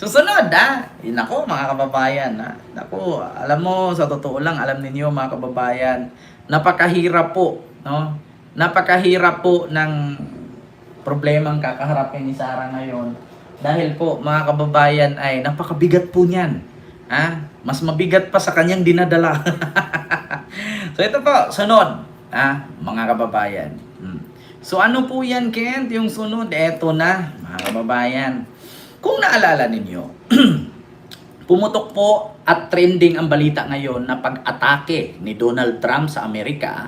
Susunod, nako mga kababayan, Nako, alam mo, sa totoo lang, alam ninyo mga kababayan, napakahirap po, no? Napakahirap po ng problemang kakaharapin ni Sarah ngayon. Dahil po, mga kababayan, ay napakabigat po niyan. Mas mabigat pa sa kanyang dinadala. So ito po, sunod, mga kababayan. So ano po yan, Kent? Yung sunod, eto na, mga kababayan. Kung naalala ninyo, pumutok po at trending ang balita ngayon na pag-atake ni Donald Trump sa Amerika,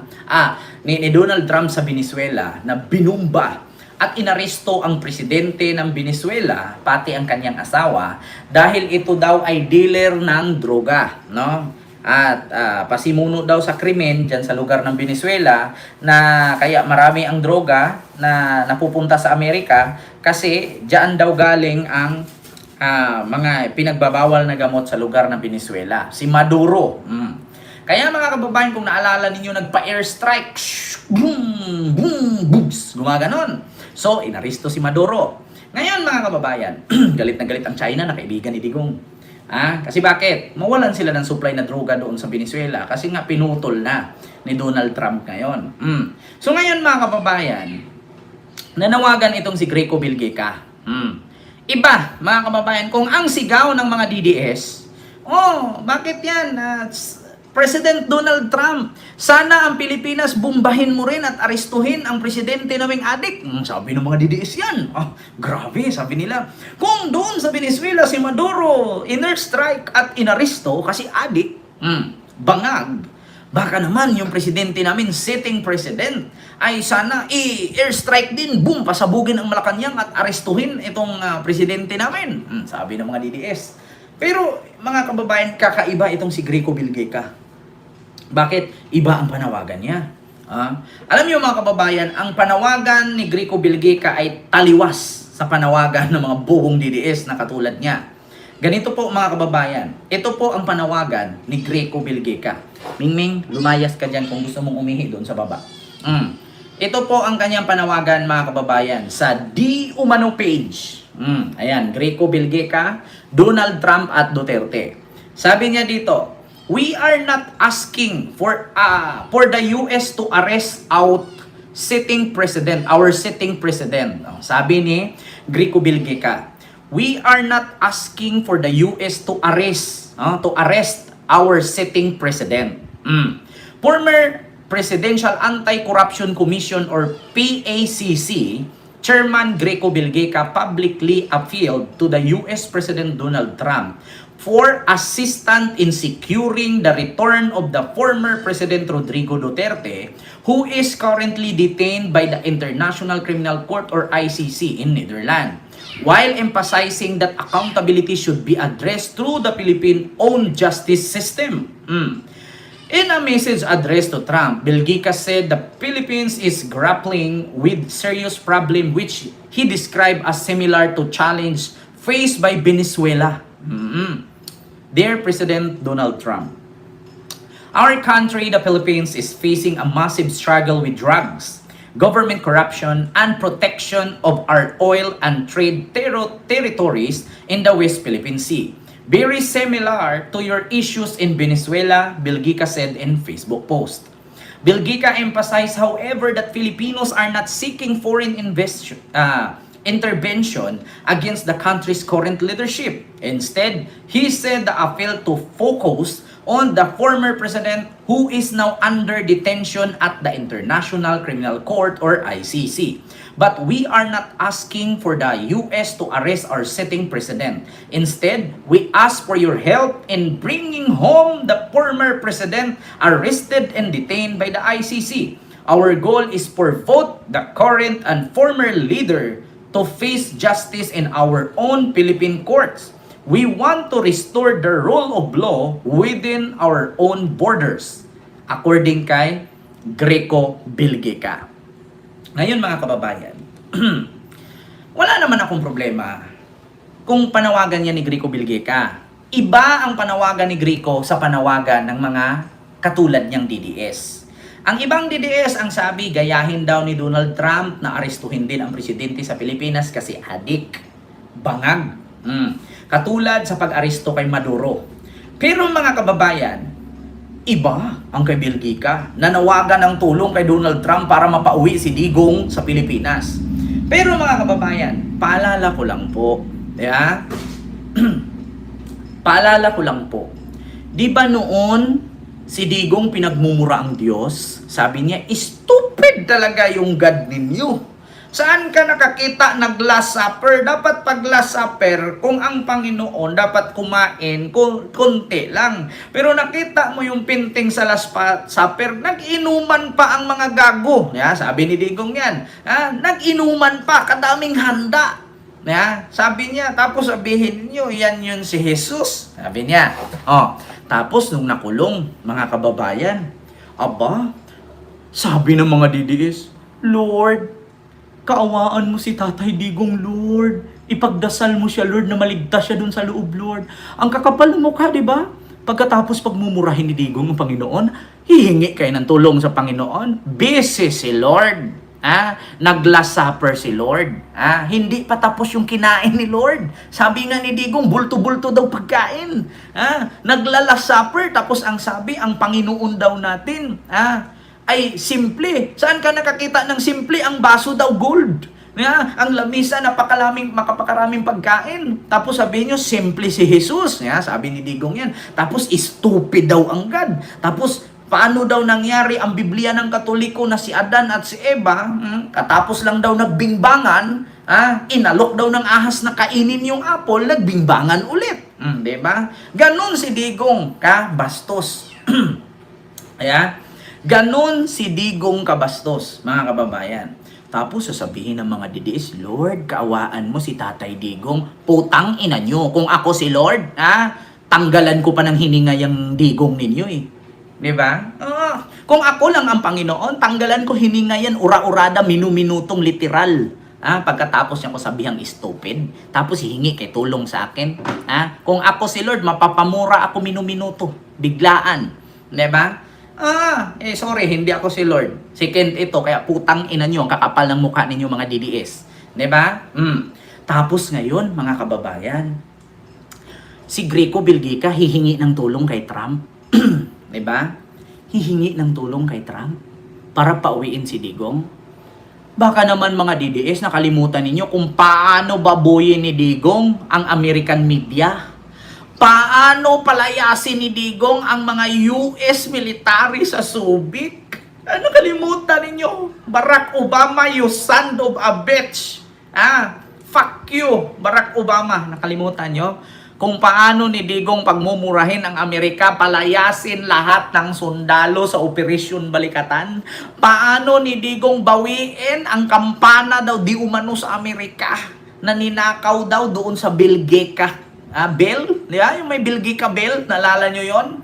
ni Donald Trump sa Venezuela na binumba at inaresto ang presidente ng Venezuela, pati ang kanyang asawa, dahil ito daw ay dealer ng droga, no? At pasimuno daw sa krimen dyan sa lugar ng Venezuela na kaya marami ang droga na napupunta sa Amerika kasi dyan daw galing ang mga pinagbabawal na gamot sa lugar ng Venezuela. Si Maduro. Kaya mga kababayan, kung naalala ninyo, nagpa-airstrike. Boom! Boom! Booms! Gumaganon. So, inaresto si Maduro. Ngayon mga kababayan, galit na galit ang China na kaibigan ni Digong. Kasi bakit? Mawalan sila ng supply na droga doon sa Venezuela kasi nga pinutol na ni Donald Trump ngayon. So ngayon mga kababayan, nanawagan itong si Greco Bilgeca. Iba mga kababayan, kung ang sigaw ng mga DDS, bakit yan? President Donald Trump, sana ang Pilipinas bumbahin mo rin at arestuhin ang presidente naming adik. Sabi ng mga DDS yan. Grabe, sabi nila. Kung doon sa Venezuela si Maduro in-airstrike at inaresto kasi adik, bangag. Baka naman yung presidente namin, sitting president, ay sana i-airstrike din, boom, pasabugin ang Malacanang at arestuhin itong presidente namin. Sabi ng mga DDS. Pero mga kababayan, kakaiba itong si Greco Bilgeca. Bakit? Iba ang panawagan niya. Alam niyo mga kababayan, ang panawagan ni Greco Bilgeca ay taliwas sa panawagan ng mga buhong DDS na katulad niya. Ganito po mga kababayan, ito po ang panawagan ni Greco Bilgeca. Mingming, lumayas ka dyan kung gusto mong umihi doon sa baba. Ito po ang kanyang panawagan mga kababayan sa Di Umano page. Ayan, Greco Bilgeca, Donald Trump at Duterte. Sabi niya dito, we are not asking for the US to arrest our sitting president. Sabi ni Greco Bilgeca, we are not asking for the US to arrest our sitting president. Former Presidential Anti-Corruption Commission or PACC Chairman Greco Bilgeca publicly appealed to the US President Donald Trump for assistance in securing the return of the former President Rodrigo Duterte, who is currently detained by the International Criminal Court or ICC in Netherlands, while emphasizing that accountability should be addressed through the Philippine-owned justice system. In a message addressed to Trump, Bilgeca said the Philippines is grappling with serious problem which he described as similar to challenge faced by Venezuela. Dear President Donald Trump, our country, the Philippines, is facing a massive struggle with drugs, government corruption, and protection of our oil and trade territories in the West Philippine Sea. Very similar to your issues in Venezuela, Bilgeca said in Facebook post. Bilgeca emphasized, however, that Filipinos are not seeking foreign intervention against the country's current leadership. Instead, he said the appeal to focus on the former president who is now under detention at the International Criminal Court or ICC. But we are not asking for the US to arrest our sitting president. Instead, we ask for your help in bringing home the former president arrested and detained by the ICC. Our goal is for both the current and former leader to face justice in our own Philippine courts. We want to restore the rule of law within our own borders, according kay Greco Bilgeca. Ngayon mga kababayan, wala naman akong problema kung panawagan niya ni Greco Bilgeca. Iba ang panawagan ni Greco sa panawagan ng mga katulad niyang DDS. Ang ibang DDS ang sabi, gayahin daw ni Donald Trump na arestuhin din ang presidente sa Pilipinas kasi adik, bangag. Katulad sa pag-aresto kay Maduro. Pero mga kababayan, iba ang kay Bill Gica. Nanawagan ng tulong kay Donald Trump para mapauwi si Digong sa Pilipinas. Pero mga kababayan, paalala ko lang po, paalala ko lang po, di ba noon si Digong pinagmumura ang Diyos? Sabi niya, stupid talaga yung God ninyo. Saan ka nakakita nag-Last Supper? Dapat pag Last Supper, kung ang Panginoon dapat kumain, konti lang. Pero nakita mo yung pinting sa Last Supper, nag-inuman pa ang mga gago. Sabi ni Digong yan. Nag-inuman pa, kadaming handa. Sabi niya, tapos sabihin niyo, yan yun si Jesus. Sabi niya. Tapos nung nakulong, mga kababayan, sabi ng mga DDS, Lord, kaawaan mo si Tatay Digong, Lord. Ipagdasal mo siya, Lord, na maligtas siya dun sa loob, Lord. Ang kakapal ng mukha, di ba? Pagkatapos pagmumurahin ni Digong ang Panginoon, hihingi kayo ng tulong sa Panginoon. Busy si Lord. Nag-Last Supper si Lord. Hindi pa tapos yung kinain ni Lord. Sabi nga ni Digong, bulto-bulto daw pagkain. Nagla-Last Supper, tapos ang sabi, ang Panginoon daw natin, ay simple. Saan ka nakakita ng simple? Ang baso daw gold. Ang lamisa, makapakaraming pagkain. Tapos sabihin nyo, simple si Jesus. Sabi ni Digong yan. Tapos stupid daw ang God. Tapos paano daw nangyari ang Biblia ng Katoliko na si Adan at si Eva, katapos lang daw nagbingbangan, inalok daw ng ahas na kainin yung apple, nagbingbangan ulit. Diba? Ganon si Digong kabastos. Ganon si Digong kabastos, mga kababayan. Tapos sasabihin ng mga DDS, Lord, kaawaan mo si Tatay Digong. Putang ina nyo. Kung ako si Lord, tanggalan ko pa ng hininga yung Digong ninyo eh. Diba? Kung ako lang ang Panginoon, tanggalan ko hininga yan, ura-urada, minu-minutong literal. Pagkatapos niya ko sabihang stupid, tapos hihingi kay tulong sa akin. Kung ako si Lord, mapapamura ako minu-minuto. Biglaan. Diba? Sorry, hindi ako si Lord. Second ito, kaya putang ina nyo, ang kakapal ng mukha ninyo mga DDS. Diba? Tapos ngayon, mga kababayan, si Greco Bilgica hihingi ng tulong kay Trump. Diba? Hihingi ng tulong kay Trump para pauwiin si Digong. Baka naman mga DDS, nakalimutan ninyo kung paano babuyin ni Digong ang American media. Paano palayasin ni Digong ang mga US military sa Subic? Ano kalimutan ninyo? Barack Obama, you son of a bitch. Fuck you, Barack Obama. Nakalimutan nyo? Kung paano ni Digong pagmumurahin ang Amerika, palayasin lahat ng sundalo sa Operasyon Balikatan. Paano ni Digong bawiin ang kampana daw di umano sa Amerika na ninakaw daw doon sa Bilgeca. Bell? Yung may Bilgeca Bell, nalala nyo yon?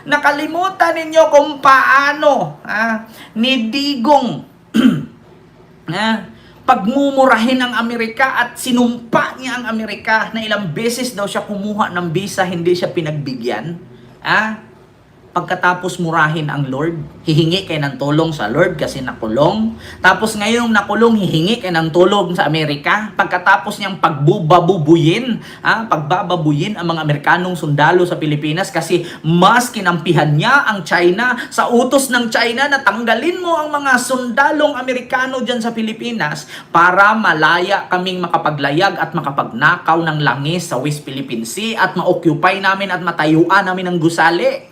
Nakalimutan ninyo kung paano ni Digong pagmumurahin ng Amerika at sinumpa niya ang Amerika na ilang beses daw siya kumuha ng visa, hindi siya pinagbigyan. Pagkatapos murahin ang Lord, hihingi kayo ng tulong sa Lord kasi nakulong. Tapos ngayong nakulong, hihingi kayo ng tulong sa Amerika. Pagkatapos niyang pagbababuyin ang mga Amerikanong sundalo sa Pilipinas kasi mas kinampihan niya ang China sa utos ng China na tanggalin mo ang mga sundalong Amerikano dyan sa Pilipinas para malaya kaming makapaglayag at makapagnakaw ng langis sa West Philippine Sea at ma-occupy namin at matayuan namin ang gusali.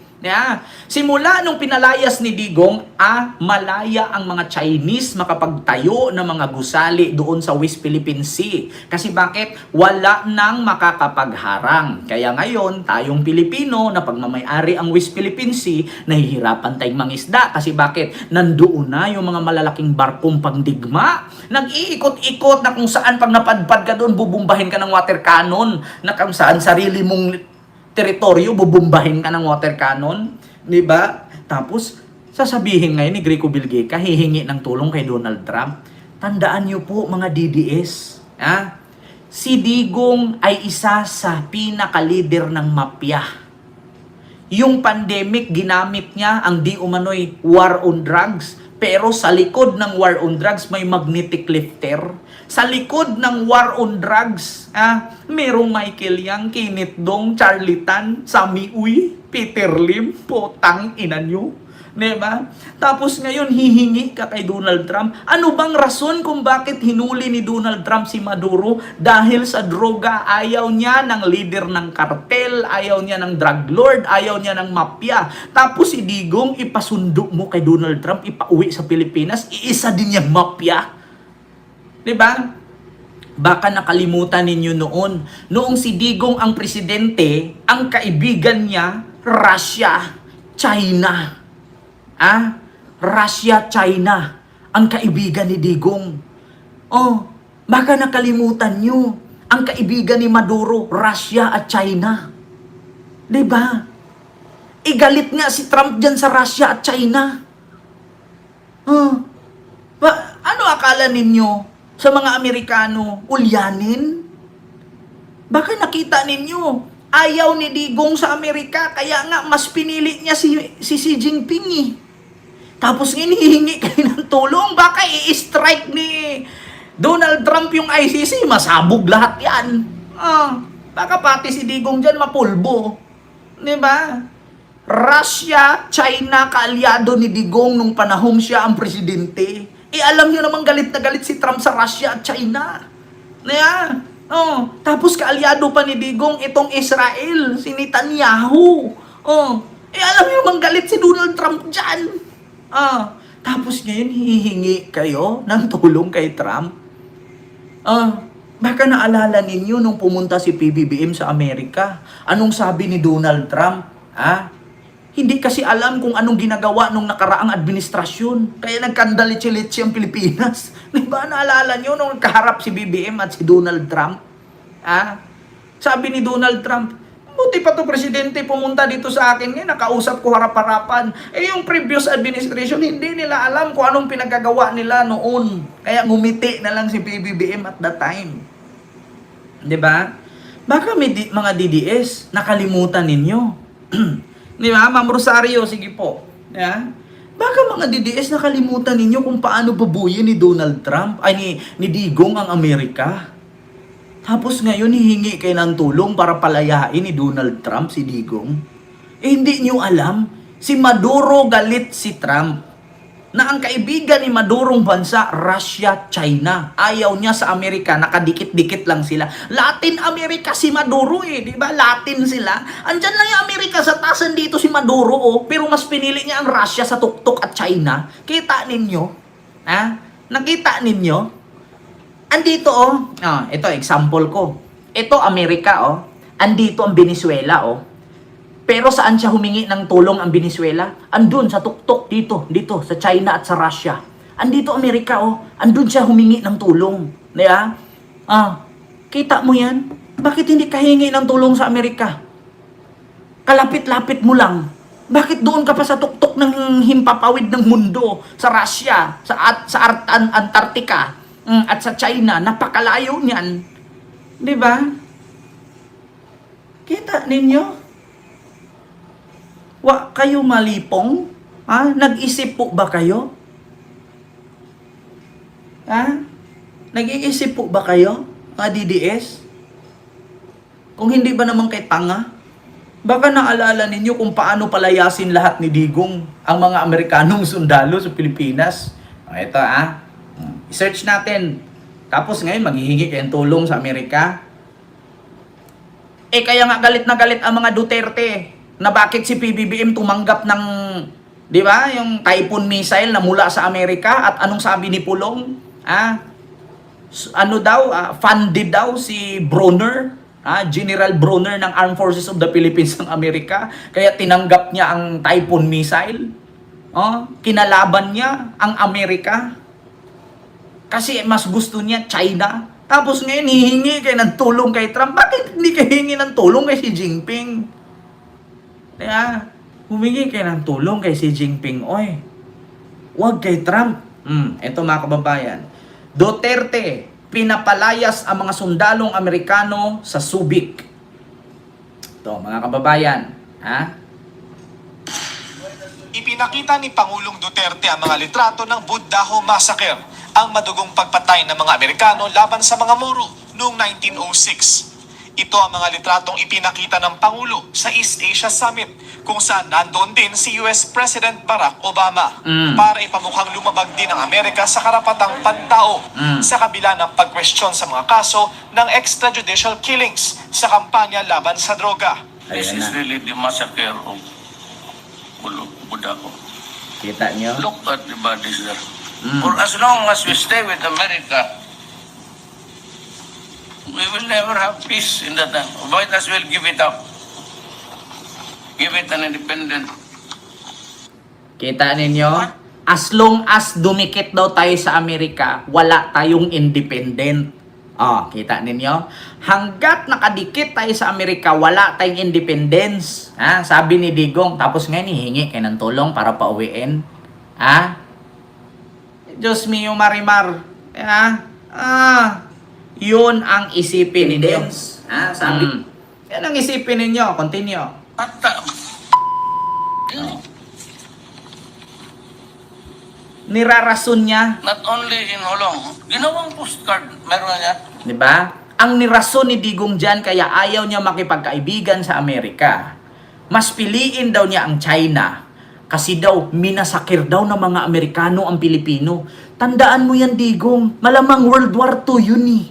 Simula nung pinalayas ni Digong, malaya ang mga Chinese makapagtayo ng mga gusali doon sa West Philippine Sea. Kasi bakit? Wala nang makakapagharang. Kaya ngayon, tayong Pilipino na pagmamayari ang West Philippine Sea, nahihirapan tayong mangisda. Kasi bakit? Nandoon na yung mga malalaking barkong pangdigma. Nag-iikot-ikot na kung saan pag napadpad ka doon, bubumbahin ka ng water cannon. Na kung saan sarili mong teritoryo, bubumbahin ka ng water cannon, di ba? Tapos, sasabihin ngayon ni Greco Bilgeca, hihingi ng tulong kay Donald Trump. Tandaan niyo po, mga DDS, si Digong ay isa sa pinaka-leader ng mafia. Yung pandemic, ginamit niya ang di umano'y war on drugs Pero sa likod ng war on drugs, may magnetic lifter. Sa likod ng war on drugs, merong Michael Yang, Kenneth Dong, Charlie Tan, Sammy Uy, Peter Lim, potang ina nyo. Diba? Tapos ngayon, hihingi ka kay Donald Trump. Ano bang rason kung bakit hinuli ni Donald Trump si Maduro? Dahil sa droga, ayaw niya ng leader ng kartel, ayaw niya ng drug lord, ayaw niya ng mafia. Tapos si Digong, ipasundo mo kay Donald Trump, ipauwi sa Pilipinas, iisa din niyang mafia. Diba? Baka nakalimutan ninyo noon. Noong si Digong ang presidente, ang kaibigan niya, Russia, China. Russia, China, ang kaibigan ni Digong. Baka nakalimutan nyo, ang kaibigan ni Maduro, Russia at China. Diba? Igalit nga si Trump dyan sa Russia at China. Ano akala ninyo sa mga Amerikano, ulyanin? Baka nakita ninyo, ayaw ni Digong sa Amerika, kaya nga mas pinili niya si Xi Jinping eh. Tapos hinihingi kayo ng tulong, baka i-strike ni Donald Trump yung ICC, masabog lahat yan. Baka pati si Digong dyan mapulbo. Diba? Russia, China, kaalyado ni Digong nung panahon siya ang presidente. Alam nyo namang galit na galit si Trump sa Russia at China. Tapos kaalyado pa ni Digong itong Israel, si Netanyahu. Alam nyo namang galit si Donald Trump dyan. Tapos ngayon hihingi kayo ng tulong kay Trump. Baka naalala ninyo nung pumunta si PBBM sa Amerika, anong sabi ni Donald Trump? Hindi kasi alam kung anong ginagawa nung nakaraang administrasyon. Kaya nagkandalitsi-litsi ang Pilipinas. Diba naalala nyo nung nagkaharap si BBM at si Donald Trump? Sabi ni Donald Trump, buti pa to presidente pumunta dito sa akin ngayon, nakausap ko harap-harapan. Yung previous administration, hindi nila alam kung anong pinagagawa nila noon. Kaya ngumiti na lang si PBBM at that time. Diba? Baka may mga DDS, nakalimutan ninyo. Diba? Ma'am Rosario, sige po. Yeah? Baka mga DDS nakalimutan ninyo kung paano babuyin ni Donald Trump, ni Digong ang Amerika. Tapos ngayon hihingi kayo ng tulong para palayain ni Donald Trump si Digong. Hindi nyo alam, si Maduro galit si Trump. Na ang kaibigan ni Madurong bansa, Russia, China. Ayaw niya sa Amerika, nakadikit-dikit lang sila. Latin America si Maduro di ba? Latin sila. Andyan lang yung Amerika sa taas, dito si Maduro pero mas pinili niya ang Russia sa tuktok at China. Kita ninyo? Nakita ninyo? Andito ito example ko. Ito Amerika andito ang Venezuela Pero saan siya humingi ng tulong ang Venezuela? Andun sa tuktok dito sa China at sa Russia. Andito Amerika andun siya humingi ng tulong. Diba? Kita mo yan? Bakit hindi ka hingi ng tulong sa Amerika? Kalapit-lapit mo lang. Bakit doon ka pa sa tuktok ng himpapawid ng mundo? Sa Russia, sa Antarctica, at sa China, napakalayo niyan. Di ba? Kita ninyo? Kayo malipong? Nag-isip po ba kayo? Nag-iisip po ba kayo? Mga DDS? Kung hindi ba naman kay tanga? Baka naalala ninyo kung paano palayasin lahat ni Digong ang mga Amerikanong sundalo sa Pilipinas. Ito i-search natin. Tapos ngayon, maghihingi kayong tulong sa Amerika. Kaya nga galit na galit ang mga Duterte na bakit si PBBM tumanggap ng, di ba, yung Typhoon missile na mula sa Amerika. At anong sabi ni Pulong? Funded daw si Brunner, General Brunner ng Armed Forces of the Philippines ng Amerika. Kaya tinanggap niya ang Typhoon missile. Kinalaban niya ang Amerika. Kasi mas gusto niya China. Tapos ngayon hihingi kayo ng tulong kay Trump. Bakit hindi kayo hihingi ng tulong kay Xi Jinping? Humingi kayo ng tulong kay Xi Jinping. Huwag kay Trump. Ito mga kababayan. Duterte, pinapalayas ang mga sundalong Amerikano sa Subic. Ito mga kababayan. Ipinakita ni Pangulong Duterte ang mga litrato ng Buddaho Massacre, ang madugong pagpatay ng mga Amerikano laban sa mga Moro noong 1906. Ito ang mga litratong ipinakita ng Pangulo sa East Asia Summit, kung saan nandoon din si US President Barack Obama para ipamukhang lumabag din ang Amerika sa karapatang pantao sa kabila ng pagkwestiyon sa mga kaso ng extrajudicial killings sa kampanya laban sa droga. This Ayan is na. really the massacre of Budako. Kita nyo? Look at the bodies there. For as long as we stay with America, we will never have peace in that time. Might as well give it up. Give it an independent. Kita ninyo? As long as dumikit daw tayo sa Amerika, wala tayong independent. Kita ninyo? Hanggat nakadikit tayo sa Amerika, wala tayong independence. Sabi ni Digong, tapos ngayon hihingi kayo ng tulong para pauwiin. Diyos mio Marimar. Yun ang isipin ninyo. Sabi, yan ang isipin ninyo. Continue. At Nirarason niya. not only in Holong, ginawang postcard, meron niya. Di ba? Ang nirason ni Digong dyan kaya ayaw niya makipagkaibigan sa Amerika. Mas piliin daw niya ang China. Kasi daw, minasakir daw ng mga Amerikano ang Pilipino. Tandaan mo yan, Digong. Malamang World War II yun eh.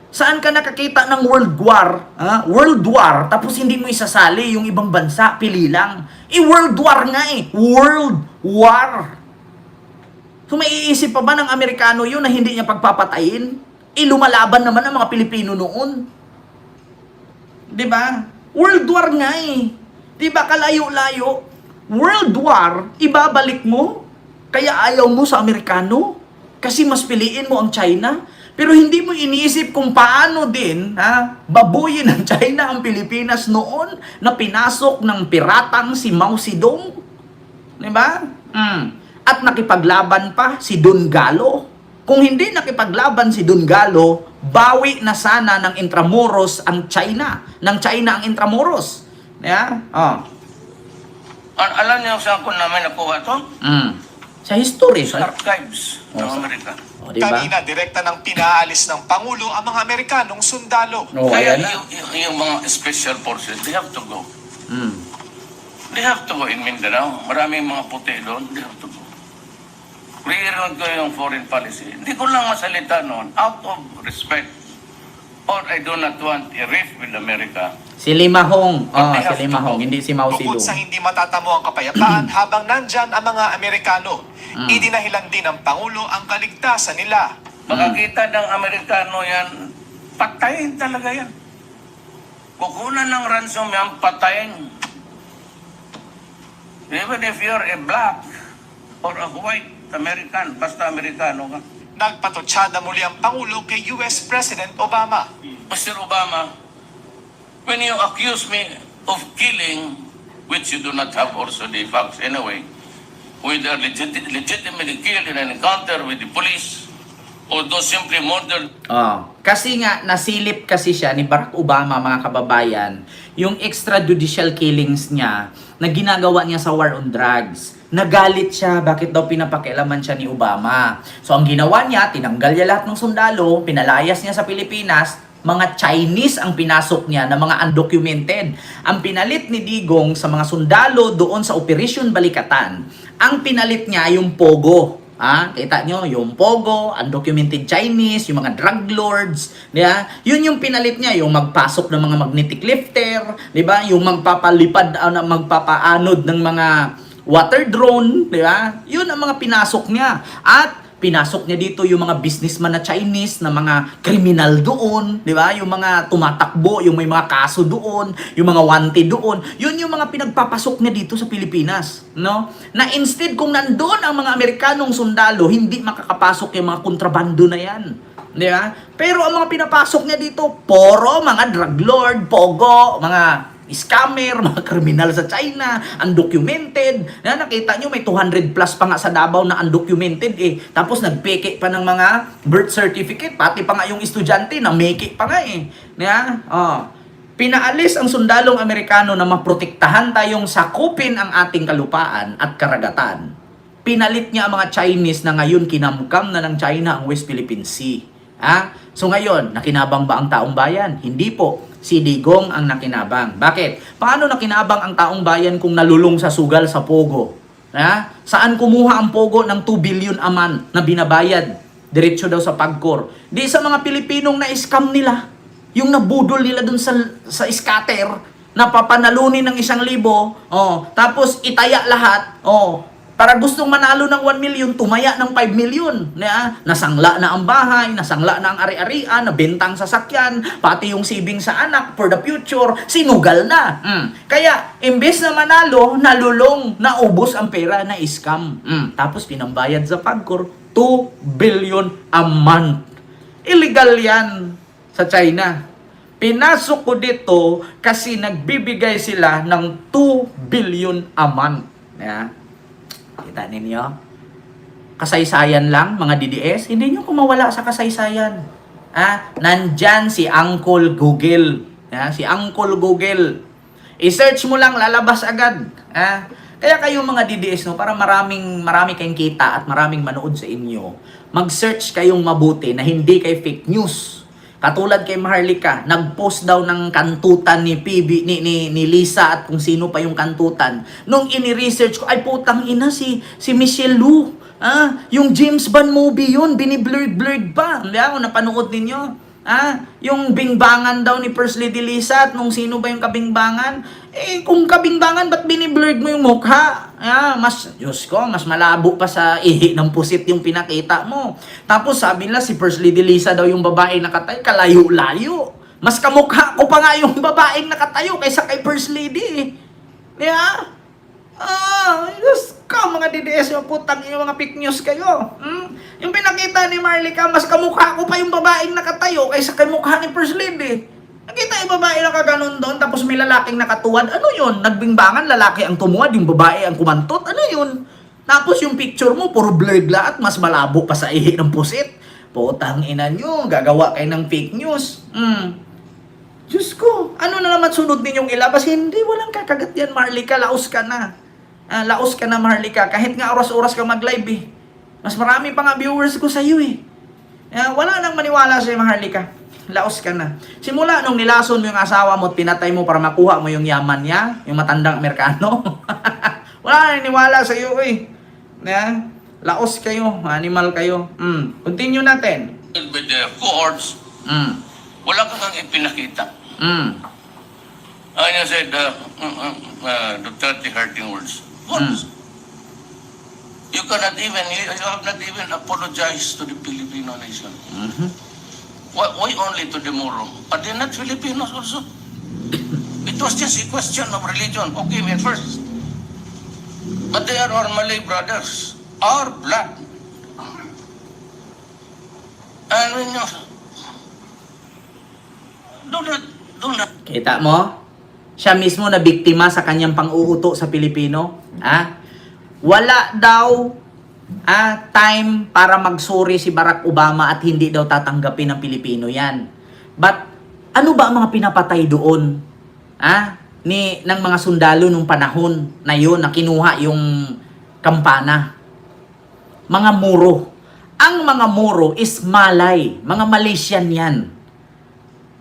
Saan ka nakakita ng World War? World War, tapos hindi mo isasali yung ibang bansa, pili lang. World War nga eh. World War. So may iisip pa ba ng Amerikano yun na hindi niya pagpapatayin? Lumalaban naman ang mga Pilipino noon. 'Di ba? World War nga eh. 'Di ba kalayo-layo? World War, ibabalik mo? Kaya ayaw mo sa Amerikano? Kasi mas piliin mo ang China? Pero hindi mo iniisip kung paano din, babuyin ng China ang Pilipinas noon na pinasok ng piratang si Mao Zedong. 'Di ba? At nakipaglaban pa si Don Galo. Kung hindi nakipaglaban si Don Galo, bawi na sana ng Intramuros ang China. Ng China ang Intramuros. Alam niyo saan ko namin nakuha to? Sa history. Sa archives ng Amerika. Diba? Kanina, direkta ng pinaalis ng Pangulo ang mga Amerikanong sundalo. Kaya Ayan na. yung mga special forces, they have to go. Mm. They have to go in Mindanao. Maraming mga puti doon. They have to go. Re-eroon ko yung foreign policy. Hindi ko lang masalita noon out of respect. Or I do not want a rift with America. Si Limahong. But they Si have to Limahong. go. Hindi si Mao Bukod Zedong. sa hindi matatamo ang kapayapaan habang nandyan ang mga Amerikano, idinahilan din ng Pangulo ang kaligtasan nila. Makakita ng Amerikano yan, patayin talaga yan. Kukunan ng ransom yan, patayin. Even if you're a black or a white American, basta Amerikano ka. Nagpatotsyada muli ang Pangulo kay US President Obama. Mr. Obama, when you accuse me of killing, which you do not have also the facts anyway, whether legitimately killed in an encounter with the police, or those simply murdered. Kasi nga, nasilip kasi siya ni Barack Obama, mga kababayan, yung extrajudicial killings niya na ginagawa niya sa war on drugs. Nagalit siya, bakit daw pinapakialaman siya ni Obama. So, ang ginawa niya, tinanggal niya lahat ng sundalo, pinalayas niya sa Pilipinas, mga Chinese ang pinasok niya na mga undocumented. Ang pinalit ni Digong sa mga sundalo doon sa Operation Balikatan, ang pinalit niya yung Pogo. Kita nyo, yung Pogo, undocumented Chinese, yung mga drug lords, diba? Yun yung pinalit niya, yung magpasok ng mga magnetic lifter, diba? Yung magpapalipad, magpapaanod ng mga water drone, diba? Yun ang mga pinasok niya. At pinasok niya dito yung mga businessman na Chinese, na mga kriminal doon, di ba? Yung mga tumatakbo, yung may mga kaso doon, yung mga wanted doon. Yun yung mga pinagpapasok niya dito sa Pilipinas, no? Na instead kung nandoon ang mga Amerikanong sundalo, hindi makakapasok yung mga kontrabando na yan. Di ba? Pero ang mga pinapasok niya dito, puro mga drug lord, pogo, mga scammer, mga kriminal sa China, undocumented. Nakita nyo, may 200 plus pa nga sa Davao na undocumented eh. Tapos nagpeke pa ng mga birth certificate, pati pa nga yung estudyante na meke pa nga eh. Pinaalis ang sundalong Amerikano na maprotektahan tayong sakupin ang ating kalupaan at karagatan. Pinalit niya ang mga Chinese na ngayon kinamkam na ng China ang West Philippine Sea. So ngayon, nakinabang ba ang taong bayan? Hindi po. Si Digong ang nakinabang. Bakit? Paano nakinabang ang taong bayan kung nalulong sa sugal sa Pogo? Saan kumuha ang Pogo ng 2 billion a month na binabayad? Diretso daw sa Pagcor. Di sa mga Pilipinong na-scam nila. Yung nabudol nila dun sa scatter, na papanalunin ng 1,000, tapos itaya lahat, para gustong manalo ng 1 million, tumaya ng 5 million. Nasangla na ang bahay, nasangla na ang ari-arian, nabentang sasakyan, pati yung saving sa anak for the future, sinugal na. Kaya, imbes na manalo, nalulong, naubos ang pera na scam. Tapos pinambayad sa Pagcor, 2 billion a month. Illegal yan sa China. Pinasok ko dito kasi nagbibigay sila ng 2 billion a month. Kita ninyo? Kasaysayan lang, mga DDS. Hindi nyo kumawala sa kasaysayan. Nandyan si Uncle Google. Si Uncle Google. I-search mo lang, lalabas agad. Kaya kayo mga DDS, para marami kayong kita at maraming manood sa inyo, mag-search kayong mabuti na hindi kay fake news. Katulad kay Maharlika, nag-post daw ng kantutan ni PB, ni Lisa at kung sino pa yung kantutan. Nung ini-research ko, ay putang ina si Michelle Lu. Yung James Bond movie yun, biniblurred pa. Hindi ako napanood ninyo. Yung bingbangan daw ni First Lady Lisa at nung sino ba yung kabingbangan? Kung kabingbangan, ba't biniblurred mo yung mukha? Diyos ko, mas malabo pa sa ihi ng pusit yung pinakita mo. Tapos sabi nila si First Lady Lisa daw yung babae nakatay, kalayo-layo. Mas kamukha ko pa nga yung babaeng nakatayo kaysa kay First Lady. Diyos ko, mga DDS, yung putang yung mga fake news kayo. Yung pinakita ni Marlica, mas kamukha ko pa yung babaeng nakatayo kaysa kay mukha ni First Lady. Nakita yung babae na kaganon doon, tapos may lalaking nakatuwad. Ano yun? Nagbingbangan, lalaki ang tumuwad, yung babae ang kumantot. Ano yun? Tapos yung picture mo, puro blurred lahat, mas malabo pa sa ihi ng pusit. Putang ina nyo, gagawa kayo ng fake news. Diyos ko, ano na naman sunod ninyong ilabas? Hindi, walang kakagat yan, Marlica, laos ka na. Laos ka na, Marlica, kahit nga oras-oras ka mag-live Mas marami pa nga viewers ko sa iyo wala nang maniwala sa'yo, Marlica. Laos ka na. Simula nung nilason mo yung asawa mo at pinatay mo para makuha mo yung yaman niya, yung matandang Amerikano. Wala nang niwala sa iyo Laos kayo, animal kayo. Continue natin. With the cohorts, wala kang ipinakita. I said, Duterte hurting words. Words. You have not even apologized to the Filipino nation. Why only to the Moro? Are they not Filipinos also? It was just a question of religion. Okay, at first. But they are our Malay brothers. Our blood. And when you... Do not. Kita mo? Siya mismo na biktima sa kanyang pang-uuto sa Pilipino. Wala daw time para magsuri si Barack Obama at hindi daw tatanggapin ng Pilipino yan. But ano ba ang mga pinapatay doon? Ng mga sundalo nung panahon na yun na kinuha yung kampana? Mga Moro. Ang mga Moro is Malay. Mga Malaysian yan.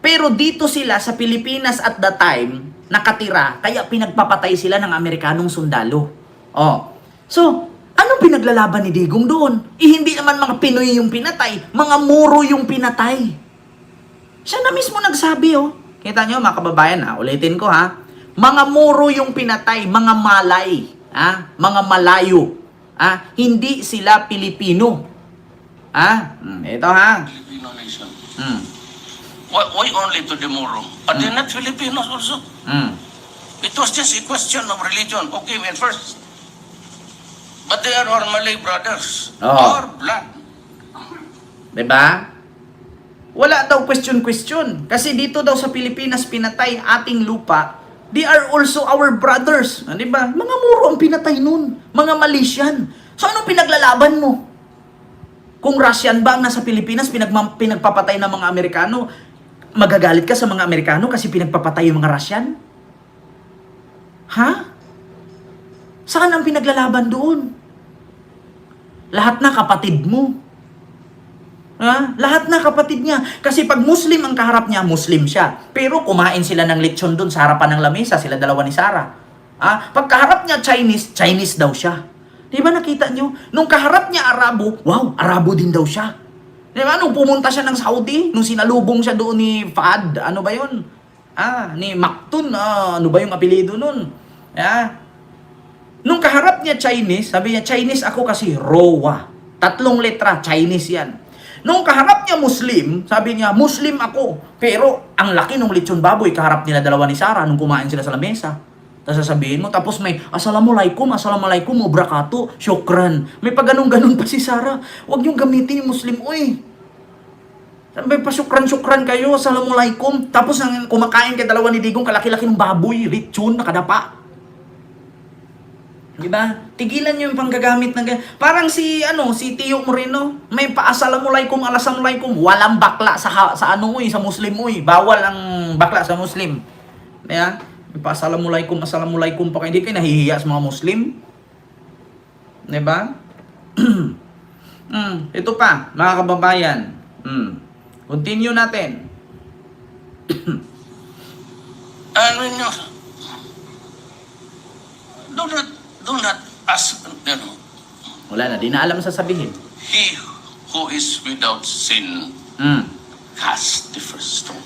Pero dito sila sa Pilipinas at the time, nakatira, kaya pinagpapatay sila ng Amerikanong sundalo. So, anong pinaglalaban ni Digong doon? Hindi naman mga Pinoy yung pinatay, mga Moro yung pinatay. Siya na mismo nagsabi, Kita nyo, mga kababayan, ulitin ko, Mga Moro yung pinatay, mga Malay, mga Malayo. Hindi sila Pilipino. Ito, Filipino nation. Why only to the Moro? Are they not Filipinos also? It was just a question of religion. Okay, at first. But they are our Malay brothers. Our blood. Diba? Wala daw question. Kasi dito daw sa Pilipinas pinatay ating lupa. They are also our brothers. Diba? Mga Moro ang pinatay nun. Mga Malaysian. So anong pinaglalaban mo? Kung Russian ba ang nasa Pilipinas pinagpapatay ng mga Amerikano? magagalit ka sa mga Amerikano kasi pinagpapatay yung mga Russian? Ha? Saan ang pinaglalaban doon? Lahat na kapatid mo. Ha? Lahat na kapatid niya. Kasi pag Muslim ang kaharap niya, Muslim siya. Pero kumain sila ng lechon doon sa harapan ng lamesa, sila dalawa ni Sarah. Pag kaharap niya Chinese, Chinese daw siya. Di ba nakita niyo? Nung kaharap niya Arabo, wow, Arabo din daw siya. Di ba? Nung pumunta siya ng Saudi, nung sinalubong siya doon ni Fahad, ano ba yun? Ni Maktun, ano ba yung apelido nun? Nung kaharap niya Chinese, sabi niya, Chinese ako kasi Rowa. 3 letra, Chinese yan. Nung kaharap niya Muslim, sabi niya, Muslim ako. Pero ang laki nung lechon baboy, kaharap nila dalawa ni Sarah nung kumain sila sa lamesa. Tapos sasabihin mo, tapos may assalamualaikum, wabarakatuh, syukran. May pag-ganun-ganun pa si Sarah. Huwag niyong gamitin yung Muslim, uy. May pa-syukran-syukran kayo, assalamualaikum. Tapos ang kumakain kay dalawa ni Digong, kalaki-laki ng baboy, lechon, nakadapa. Diba? Tigilan niyo yung panggagamit ng parang si Tio Moreno, may pa-assalamualaikum, walang bakla sa Muslim, uy. Bawal ang bakla sa Muslim. Kaya, may pa-assalamualaikum pa kayo. Hindi kayo nahihiya sa mga Muslim. Diba? Ito pa, mga kababayan. Continue natin. Ano nyo? Do not ask, Wala na, di na alam sasabihin. he who is without sin cast the first stone.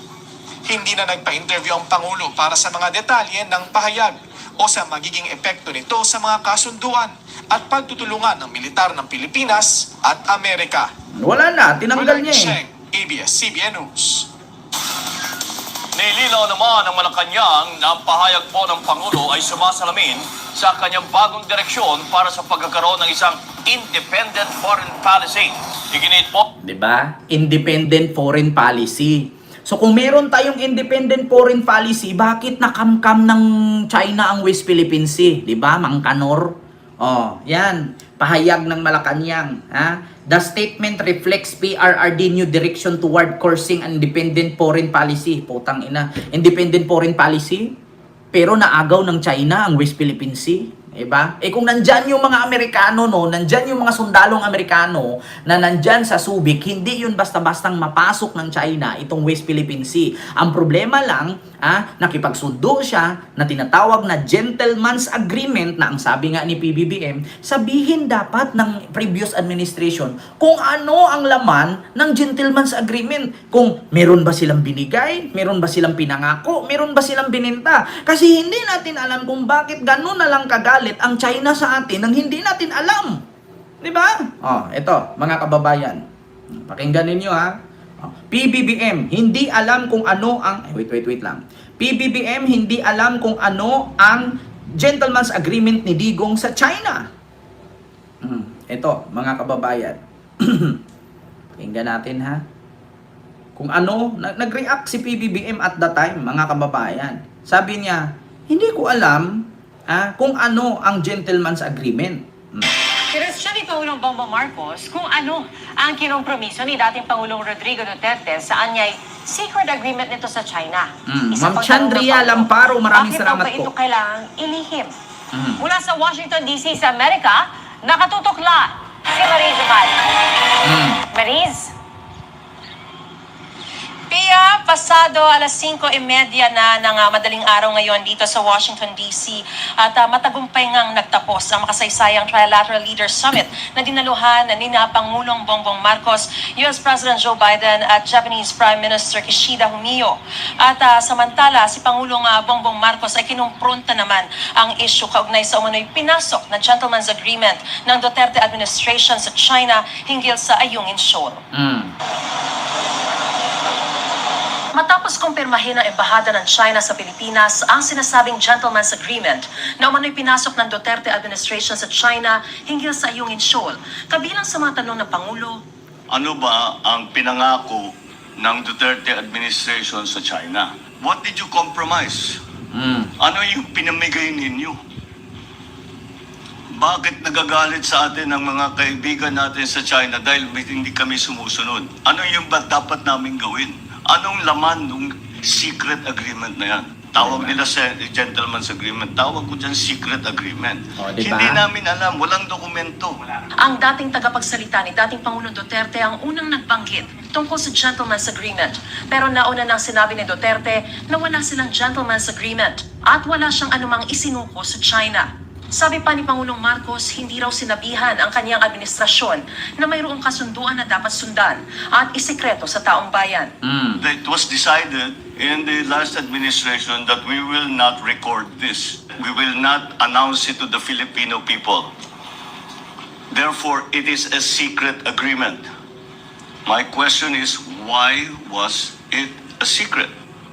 Hindi na nagpa-interview ang Pangulo para sa mga detalye ng pahayag o sa magiging epekto nito sa mga kasunduan at pagtutulungan ng militar ng Pilipinas at Amerika. Wala na, tinanggal niya eh. Sheng, ABS-CBN News. Nilinaw naman ng Malacanang na ang pahayag po ng Pangulo ay sumasalamin sa kanyang bagong direksyon para sa pagkakaroon ng isang independent foreign policy. Iginit po, Diba? Independent foreign policy. So kung meron tayong independent foreign policy, bakit nakamkam ng China ang West Philippine Sea? Diba? Mangkanor. Yan. Pahayag ng Malacanang. The statement reflects PRRD new direction toward coursing an independent foreign policy. Putang ina. Independent foreign policy? Pero naagaw ng China ang West Philippine Sea. Diba? Kung nandyan yung mga Amerikano, nandyan yung mga sundalong Amerikano na nandyan sa Subic, hindi yun basta-bastang mapasok ng China itong West Philippine Sea. Ang problema lang, nakipagsundo siya na tinatawag na gentleman's agreement na ang sabi nga ni PBBM, sabihin dapat ng previous administration kung ano ang laman ng gentleman's agreement. Kung meron ba silang binigay, meron ba silang pinangako, meron ba silang bininta. Kasi hindi natin alam kung bakit ganun na lang kagalit ang China sa atin nang hindi natin alam. Di ba? Ito, mga kababayan. Pakinggan ninyo PBBM, hindi alam kung ano ang... Wait lang. PBBM, hindi alam kung ano ang gentleman's agreement ni Digong sa China. Ito, mga kababayan. Pakinggan natin kung ano, nag-react si PBBM at the time, mga kababayan. Sabi niya, hindi ko alam kung ano ang gentleman's agreement. Kinwestiyon ni Pangulong Bongbong Marcos kung ano ang kinompromiso ni dating Pangulong Rodrigo Duterte sa anyay secret agreement nito sa China. Ma'am Chandria Lamparo, maraming salamat po. Bakit ito po. kailangang ilihim? Mula sa Washington DC sa Amerika, nakatutok la si Marie Jumal. Mariz? Pia, pasado alas 5:30 na ng madaling araw ngayon dito sa Washington, D.C. At matagumpay ngang nagtapos ang makasaysayang Trilateral Leaders Summit na dinaluhan ni Pangulong Bongbong Marcos, U.S. President Joe Biden at Japanese Prime Minister Kishida Fumio. At samantala, si Pangulong Bongbong Marcos ay kinumpronta naman ang issue kaugnay sa umano'y pinasok na gentleman's agreement ng Duterte administration sa China hinggil sa Ayungin Shoal. Matapos kumpirmahin ng Embahada ng China sa Pilipinas ang sinasabing gentleman's agreement na umano'y pinasok ng Duterte administration sa China hinggil sa Ayungin Shoal, kabilang sa mga tanong ng Pangulo, Ano ba ang pinangako ng Duterte administration sa China? What did you compromise? Ano yung pinamigay ninyo? Bakit nagagalit sa atin ang mga kaibigan natin sa China dahil hindi kami sumusunod? Ano yung ba dapat namin gawin? Anong laman nung secret agreement na yan? Tawag nila sa gentleman's agreement. Tawag ko dyan secret agreement. O, diba? Hindi namin alam. Walang dokumento. Ang dating tagapagsalita ni dating Pangulong Duterte ang unang nagbanggit tungkol sa gentleman's agreement. Pero nauna nang sinabi ni Duterte na wala silang gentleman's agreement at wala siyang anumang isinuko sa China. Sabi pa ni Pangulong Marcos, hindi raw sinabihan ang kanyang administrasyon na mayroong kasunduan na dapat sundan at isikreto sa taong bayan. It was decided in the last administration that we will not record this. We will not announce it to the Filipino people. Therefore, it is a secret agreement. My question is, why was it a secret?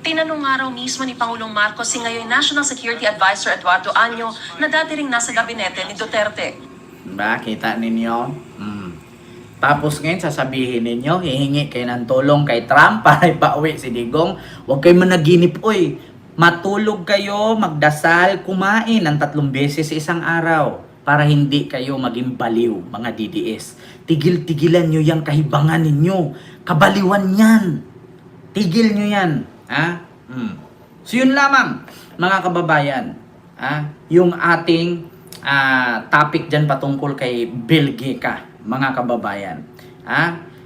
Tinanong nga raw mismo ni Pangulong Marcos si ngayon National Security Advisor Eduardo Año na dati ring nasa gabinete ni Duterte. Diba? Kita ninyo? Tapos ngayon, sasabihin ninyo, hihingi kayo ng tulong kay Trump para ipauwi si Digong. Huwag kayo managinip, oy. Matulog kayo, magdasal, kumain ng 3 beses sa isang araw para hindi kayo maging baliw, mga DDS. Tigil-tigilan nyo yung kahibangan ninyo. Kabaliwan yan. Tigil nyo yan. Ha? So yun lamang, mga kababayan. Yung ating topic dyan patungkol kay Bill Geka, mga kababayan.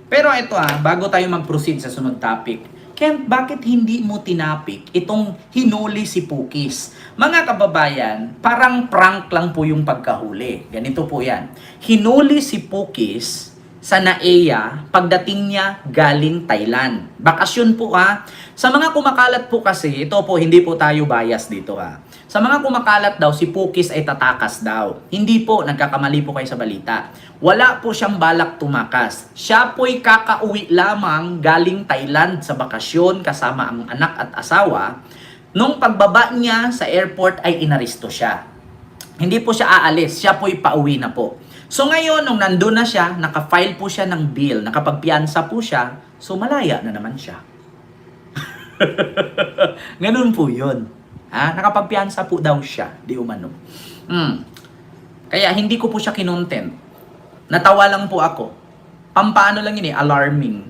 Pero ito bago tayo mag-proceed sa sunod topic, Kent, bakit hindi mo tinapik itong hinuli si Pukis? Mga kababayan, parang prank lang po yung pagkahuli. Ganito po yan. Hinuli si Pukis sa NAEA pagdating niya galing Thailand. Bakasyon po Sa mga kumakalat po kasi, ito po, hindi po tayo bias dito Sa mga kumakalat daw, si Pukis ay tatakas daw. Hindi po, nagkakamali po kayo sa balita. Wala po siyang balak tumakas. Siya po'y kakauwi lamang galing Thailand sa bakasyon kasama ang anak at asawa. Nung pagbaba niya sa airport ay inaristo siya. Hindi po siya aalis, siya po'y pauwi na po. So ngayon, nung nandun na siya, nakafile po siya ng bill, nakapagpiansa po siya, so malaya na naman siya. Ganun po yun. Nakapagpiansa po daw siya, di umano. Kaya hindi ko po siya kinontent. Natawa lang po ako. Pampaano lang yun alarming.